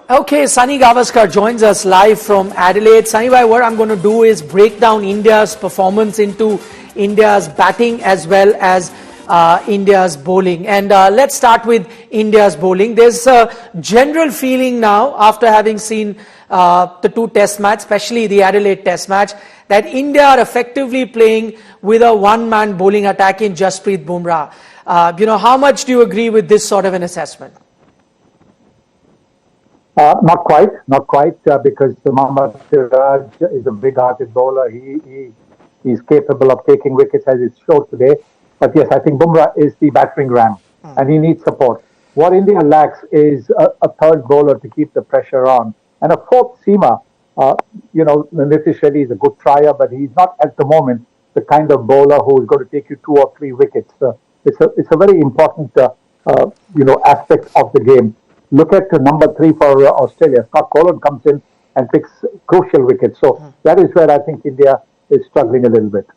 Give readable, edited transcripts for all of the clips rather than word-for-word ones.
Okay, Sunil Gavaskar joins us live from Adelaide. Sunny, what I'm going to do is break down India's performance into India's batting as well as India's bowling. And let's start with India's bowling. There's a general feeling now, after having seen the two test matches, especially the Adelaide Test match, that India are effectively playing with a one-man bowling attack in Jasprit Bumrah. How much do you agree with this sort of an assessment? Not quite, because Mohamed Siraj is a big-hearted bowler. He's capable of taking wickets as it showed today. But yes, I think Bumrah is the battering ram, and he needs support. What India lacks is a third bowler to keep the pressure on, and a fourth seamer. Nitish Reddy is a good trier, but he's not at the moment the kind of bowler who is going to take you 2 or 3 wickets. It's a very important aspect of the game. Look at number 3 for Australia. Scott Kohli comes in and picks crucial wickets. So that is where I think India is struggling a little bit.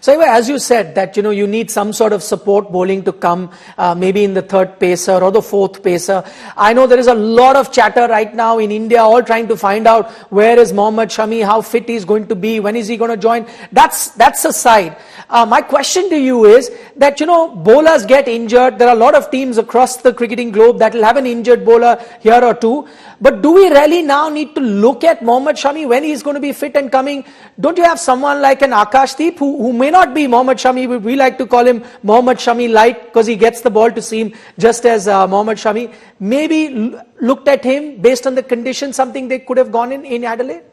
So as you said that you need some sort of support bowling to come, maybe in the third pacer or the fourth pacer. I know there is a lot of chatter right now in India, all trying to find out where is Mohamed Shami, how fit he's going to be, when is he going to join. That's aside. My question to you is that bowlers get injured. There are a lot of teams across the cricketing globe that will have an injured bowler here or two. But do we really now need to look at Mohamed Shami when he's going to be fit and coming? Don't you have someone like an Akashdeep who may not be Mohamed Shami, but we like to call him Mohamed Shami light because he gets the ball to seam just as Mohamed Shami. Maybe looked at him based on the conditions, something they could have gone in Adelaide?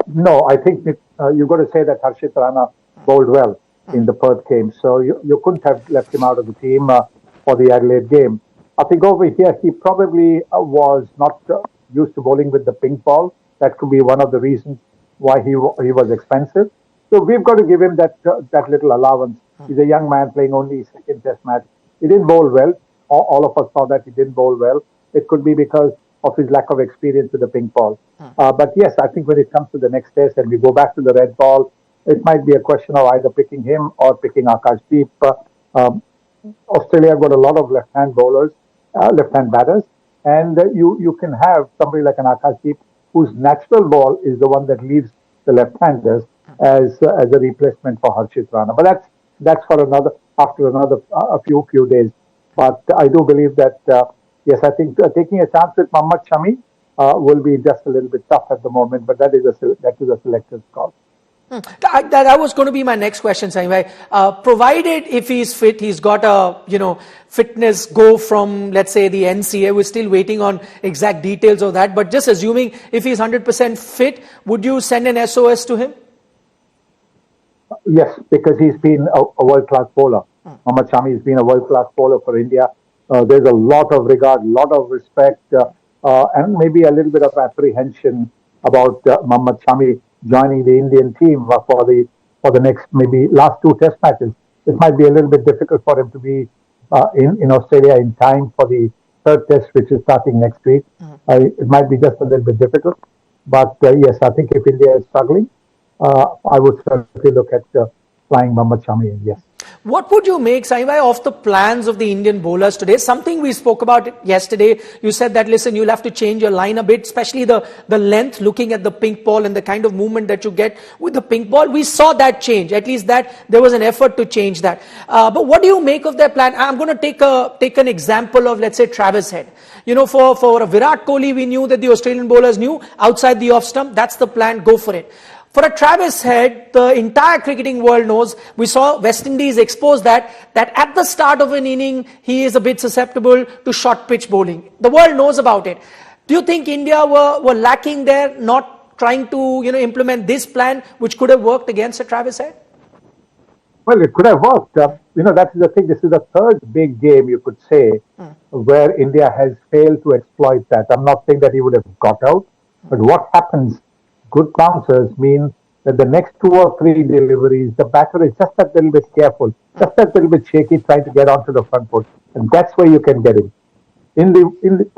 No, I think you've got to say that Harshit Rana bowled well in the Perth game. So you couldn't have left him out of the team for the Adelaide game. I think over here he probably was not used to bowling with the pink ball. That could be one of the reasons why he was expensive. So we've got to give him that little allowance. He's a young man playing only his second test match. He didn't bowl well. All of us saw that he didn't bowl well. It could be because of his lack of experience with the pink ball. But yes, I think when it comes to the next test and we go back to the red ball, it might be a question of either picking him or picking Akashdeep. Australia got a lot of left-hand bowlers, left-hand batters, and you can have somebody like an Akashdeep whose natural ball is the one that leaves the left-handers as a replacement for Harshit Rana. But that's for a few days. But I do believe that yes, I think taking a chance with Mohamed Shami will be just a little bit tough at the moment. But that is a selector's call. That was going to be my next question, Saimai. Provided if he's fit, he's got a fitness go from, let's say, the NCA. We're still waiting on exact details of that. But just assuming if he's 100% fit, would you send an SOS to him? Yes, because he's been a world-class bowler. Mohamed Shami has been a world-class bowler for India. There's a lot of regard, lot of respect, and maybe a little bit of apprehension about Mohamed Shami joining the Indian team for the next maybe last 2 test matches. It might be a little bit difficult for him to be in Australia in time for the third test, which is starting next week. It might be just a little bit difficult. But yes, I think if India is struggling, I would certainly look at flying Mohamed Shami in, yes. What would you make, Saimai, of the plans of the Indian bowlers today? Something we spoke about yesterday. You said that, listen, you'll have to change your line a bit, especially the length, looking at the pink ball and the kind of movement that you get with the pink ball. We saw that change, at least that there was an effort to change that. But what do you make of their plan? I'm going to take an example of, let's say, Travis Head. For Virat Kohli, we knew that the Australian bowlers knew outside the off stump, that's the plan, go for it. For a Travis Head, the entire cricketing world knows, we saw West Indies expose that at the start of an inning, he is a bit susceptible to short pitch bowling. The world knows about it. Do you think India were lacking there, not trying to implement this plan, which could have worked against a Travis Head? Well, it could have worked. That is the thing. This is the third big game, you could say, where India has failed to exploit that. I'm not saying that he would have got out, but what happens? Good bouncers mean that the next 2 or 3 deliveries, the batter is just a little bit careful, just a little bit shaky, trying to get onto the front foot, and that's where you can get him. In the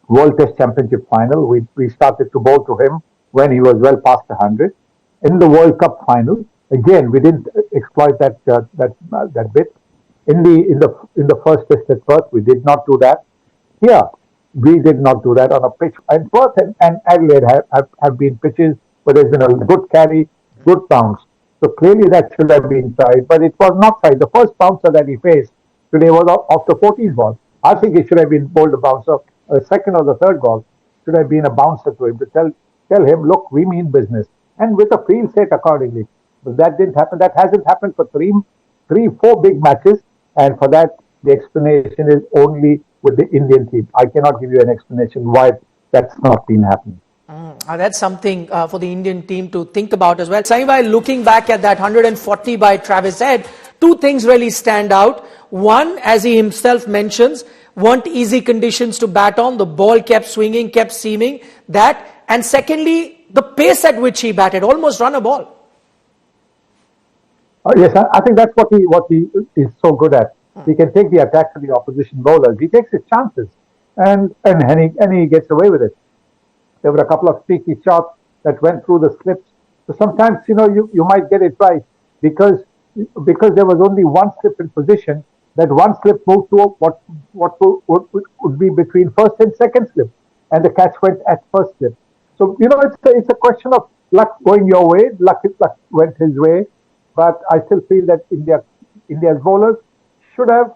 World Test Championship final, we started to bowl to him when he was well past 100. In the World Cup final, again we didn't exploit that bit. In the first test at Perth, we did not do that. Here, We did not do that on a pitch. And Perth and Adelaide have been pitches where there's been a good carry, good bounce. So clearly that should have been tried, but it was not tried. The first bouncer that he faced today was off the 14th ball. I think it should have been bowled a bouncer. The second or the third ball should have been a bouncer to him to tell him, look, we mean business. And with a field set accordingly. But that didn't happen. That hasn't happened for four big matches. And for that, the explanation is only with the Indian team. I cannot give you an explanation why that's not been happening. That's something for the Indian team to think about as well. Saibhai, looking back at that 140 by Travis Head, two things really stand out. One, as he himself mentions, weren't easy conditions to bat on. The ball kept swinging, kept seaming. That. And secondly, the pace at which he batted, almost run a ball. Yes, I think that's what he is so good at. He can take the attack to the opposition bowlers. He takes his chances, and he gets away with it. There were a couple of streaky shots that went through the slips. So sometimes you might get it right because there was only one slip in position. That one slip moved to what would be between first and second slip, and the catch went at first slip. So it's a question of luck going your way. Luck went his way. But I still feel that India's bowlers should have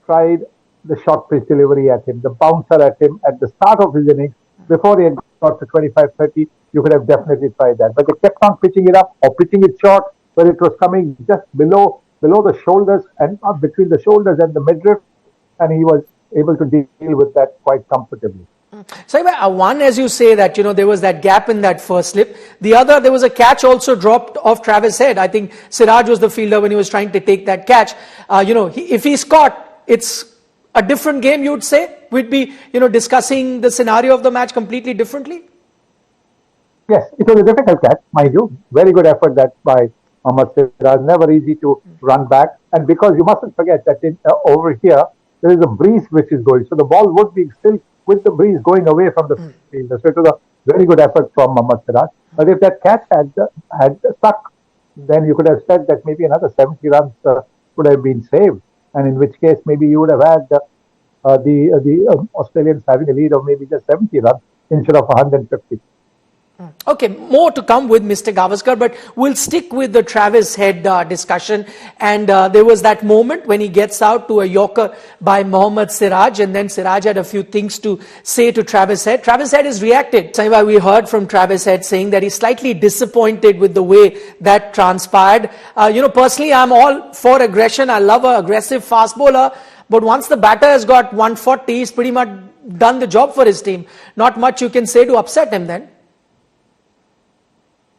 tried the short pitch delivery at him, the bouncer at him at the start of his innings, before he had got to 25-30. You could have definitely tried that. But they kept on pitching it up or pitching it short, where it was coming just below the shoulders and between the shoulders and the midriff, and he was able to deal with that quite comfortably. So one, as you say, that there was that gap in that first slip. The other, there was a catch also dropped off Travis Head. I think Siraj was the fielder when he was trying to take that catch. If he's caught, it's a different game, you would say. We'd be discussing the scenario of the match completely differently. Yes, it was a difficult catch, mind you. Very good effort that by Mohamed Siraj. Never easy to run back, and because you mustn't forget that over here there is a breeze which is going, so the ball would be still with the breeze going away from the fielder. So it was a very good effort from Mohamed Siraj. But if that catch had stuck, then you could have said that maybe another 70 runs would have been saved, and in which case maybe you would have had the Australians having a lead of maybe just 70 runs instead of 150. Okay, more to come with Mr. Gavaskar, but we'll stick with the Travis Head discussion. And there was that moment when he gets out to a Yorker by Mohamed Siraj, and then Siraj had a few things to say to Travis Head. Travis Head has reacted. We heard from Travis Head saying that he's slightly disappointed with the way that transpired. Personally, I'm all for aggression. I love an aggressive fast bowler. But once the batter has got 140, he's pretty much done the job for his team. Not much you can say to upset him then.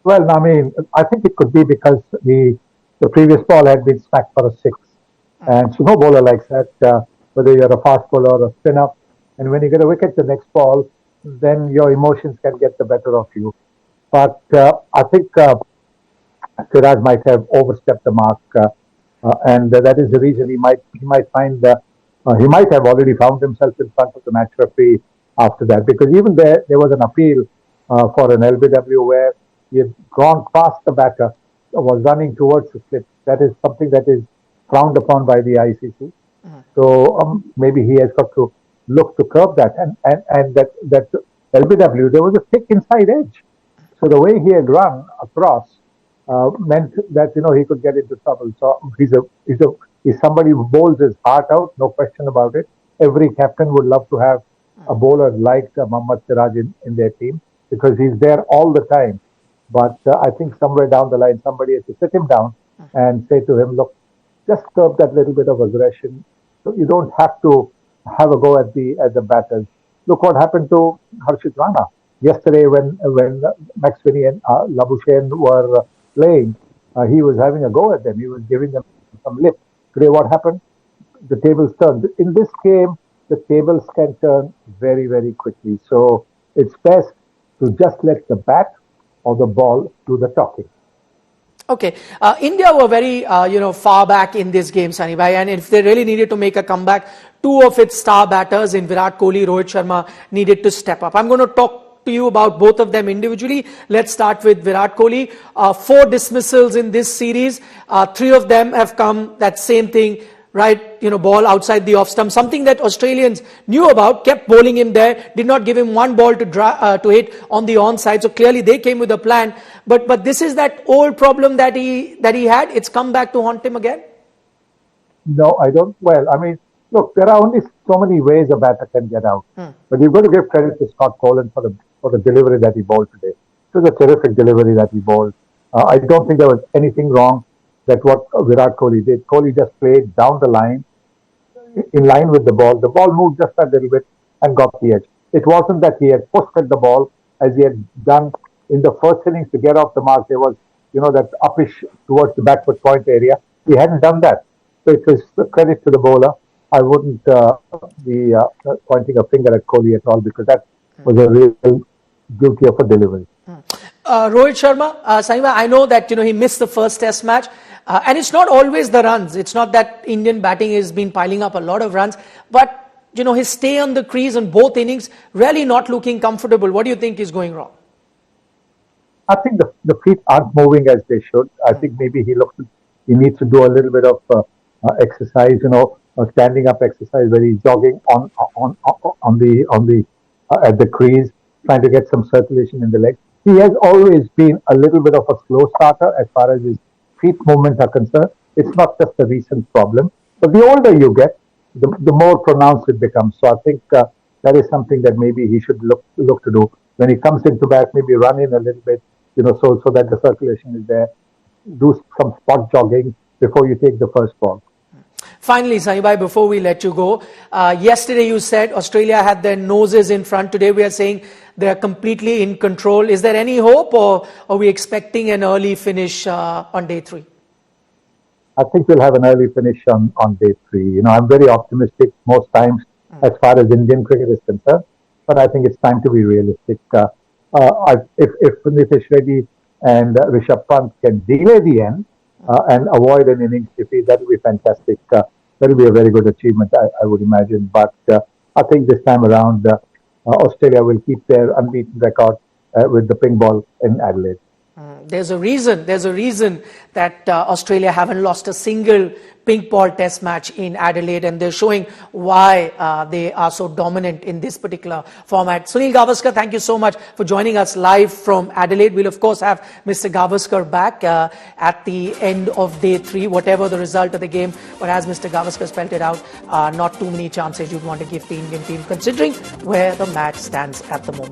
Well, I mean, I think it could be because the previous ball had been smacked for a 6. And so no bowler likes that, whether you're a fast bowler or a spinner. And when you get a wicket the next ball, then your emotions can get the better of you. But I think Siraj might have overstepped the mark. And that is the reason he might find he might have already found himself in front of the match referee after that. Because even there was an appeal for an LBW where he had gone past the batter, was running towards the slip. That is something that is frowned upon by the ICC. So maybe he has got to look to curb that. And that LBW, there was a thick inside edge. So the way he had run across meant that he could get into trouble. So he's somebody who bowls his heart out, no question about it. Every captain would love to have a bowler like Mohamed Siraj in their team because he's there all the time. But I think somewhere down the line, somebody has to sit him down and say to him, look, just curb that little bit of aggression. So you don't have to have a go at the batters. Look what happened to Harshit Rana yesterday when Max Finney and Labuschagne were playing. He was having a go at them. He was giving them some lip. Today what happened? The tables turned. In this game, the tables can turn very, very quickly. So it's best to just let the bat or the ball do the talking. Okay, India were very, far back in this game, Sunny Bhai, and if they really needed to make a comeback, two of its star batters in Virat Kohli, Rohit Sharma needed to step up. I'm going to talk to you about both of them individually. Let's start with Virat Kohli. 4 dismissals in this series. 3 of them have come, that same thing, right, ball outside the off stump, something that Australians knew about, kept bowling him there, did not give him one ball to hit on the onside. So clearly they came with a plan. But this is that old problem that he had. It's come back to haunt him again. No, I don't. Well, I mean, look, there are only so many ways a batter can get out. But you've got to give credit to Scott Boland for the delivery that he bowled today. It was a terrific delivery that he bowled. I don't think there was anything wrong that what Virat Kohli did. Kohli just played down the line, in line with the ball. The ball moved just a little bit and got the edge. It wasn't that he had pushed at the ball as he had done in the first innings to get off the mark. There was, that uppish towards the backward point area. He hadn't done that. So it was credit to the bowler. I wouldn't be pointing a finger at Kohli at all, because that was a real guilty of a delivery. Rohit Sharma, Saima, I know that he missed the first test match, and it's not always the runs. It's not that Indian batting has been piling up a lot of runs, but his stay on the crease on both innings, really not looking comfortable. What do you think is going wrong? I think the feet aren't moving as they should. I think maybe he needs to do a little bit of exercise, standing up exercise where he's jogging at the crease, trying to get some circulation in the legs. He has always been a little bit of a slow starter as far as his feet movements are concerned. It's not just a recent problem, but the older you get, the more pronounced it becomes. So I think that is something that maybe he should look to do when he comes into bat. Maybe run in a little bit, so that the circulation is there. Do some spot jogging before you take the first ball. Finally, Sahibai, before we let you go, yesterday you said Australia had their noses in front. Today we are saying they are completely in control. Is there any hope, or are we expecting an early finish on day 3? I think we'll have an early finish on day 3. I'm very optimistic most times as far as Indian cricket is concerned, but I think it's time to be realistic. If Nitish Reddy and Rishabh Pant can delay the end and avoid an innings defeat, that will be fantastic. That will be a very good achievement, I would imagine. But I think this time around, Australia will keep their unbeaten record with the pink ball in Adelaide. There's a reason that Australia haven't lost a single pink ball test match in Adelaide, and they're showing why they are so dominant in this particular format. Sunil Gavaskar, thank you so much for joining us live from Adelaide. We'll of course have Mr. Gavaskar back at the end of day 3, whatever the result of the game. But as Mr. Gavaskar spelled it out, not too many chances you'd want to give the Indian team, considering where the match stands at the moment.